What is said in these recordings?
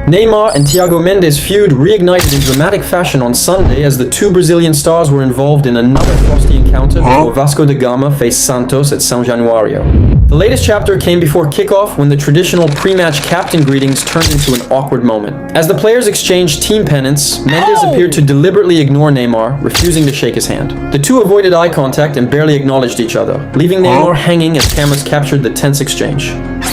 Neymar and Thiago Mendes feud reignited in dramatic fashion on Sunday as the two Brazilian stars were involved in another frosty encounter before Vasco da Gama faced Santos at São Januário. The latest chapter came before kickoff when the traditional pre-match captain greetings turned into an awkward moment. As the players exchanged team pennants, Mendes appeared to deliberately ignore Neymar, refusing to shake his hand. The two avoided eye contact and barely acknowledged each other, leaving Neymar hanging as cameras captured the tense exchange.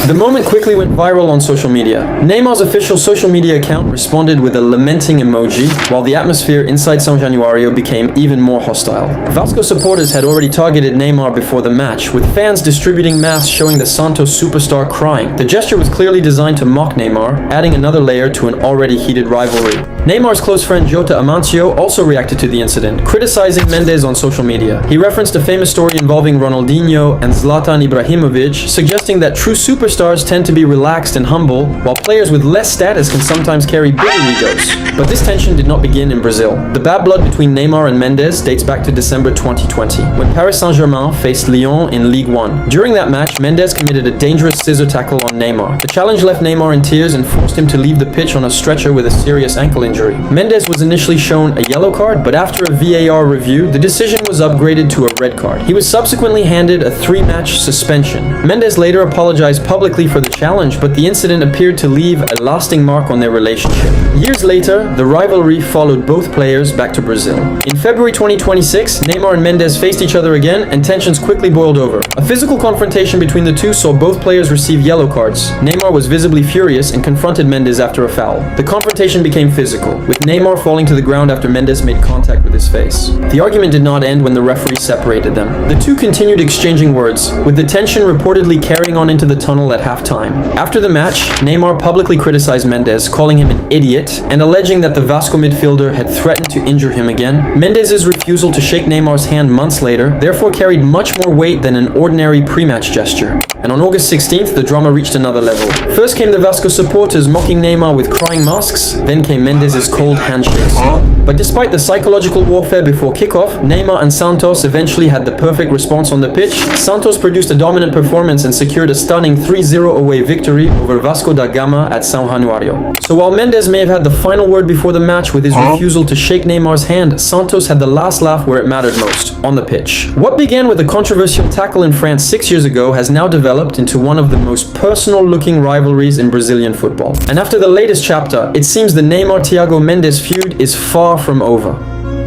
The moment quickly went viral on social media. Neymar's official social media account responded with a lamenting emoji, while the atmosphere inside São Januário became even more hostile. Vasco supporters had already targeted Neymar before the match, with fans distributing masks showing the Santos superstar crying. The gesture was clearly designed to mock Neymar, adding another layer to an already heated rivalry. Neymar's close friend Jota Amancio also reacted to the incident, criticizing Mendes on social media. He referenced a famous story involving Ronaldinho and Zlatan Ibrahimovic, suggesting that true superstars tend to be relaxed and humble, while players with less status can sometimes carry bigger egos. But this tension did not begin in Brazil. The bad blood between Neymar and Mendes dates back to December 2020, when Paris Saint-Germain faced Lyon in Ligue 1. During that match, Mendes committed a dangerous scissor tackle on Neymar. The challenge left Neymar in tears and forced him to leave the pitch on a stretcher with a serious ankle injury. Mendes was initially shown a yellow card, but after a VAR review, the decision was upgraded to a red card. He was subsequently handed a 3-match suspension. Mendes later apologized publicly for the challenge, but the incident appeared to leave a lasting mark on their relationship. Years later, the rivalry followed both players back to Brazil. In February 2026, Neymar and Mendes faced each other again, and tensions quickly boiled over. A physical confrontation between the two saw both players receive yellow cards. Neymar was visibly furious and confronted Mendes after a foul. The confrontation became physical, with Neymar falling to the ground after Mendes made contact with his face. The argument did not end when the referee separated them. The two continued exchanging words, with the tension reportedly carrying on into the tunnel at halftime. After the match, Neymar publicly criticized Mendes, calling him an idiot, and alleging that the Vasco midfielder had threatened to injure him again. Mendes' refusal to shake Neymar's hand months later therefore carried much more weight than an ordinary pre-match gesture. And on August 16th, the drama reached another level. First came the Vasco supporters mocking Neymar with crying masks, then came Mendes' cold handshake snub. But despite the psychological warfare before kickoff, Neymar and Santos eventually had the perfect response on the pitch. Santos produced a dominant performance and secured a stunning 3-0 away victory over Vasco da Gama at São Januário. So while Mendes may have had the final word before the match with his refusal to shake Neymar's hand, Santos had the last laugh where it mattered most, on the pitch. What began with a controversial tackle in France 6 years ago has now developed into one of the most personal-looking rivalries in Brazilian football. And after the latest chapter, it seems the Neymar-Thiago Mendes feud is far from over.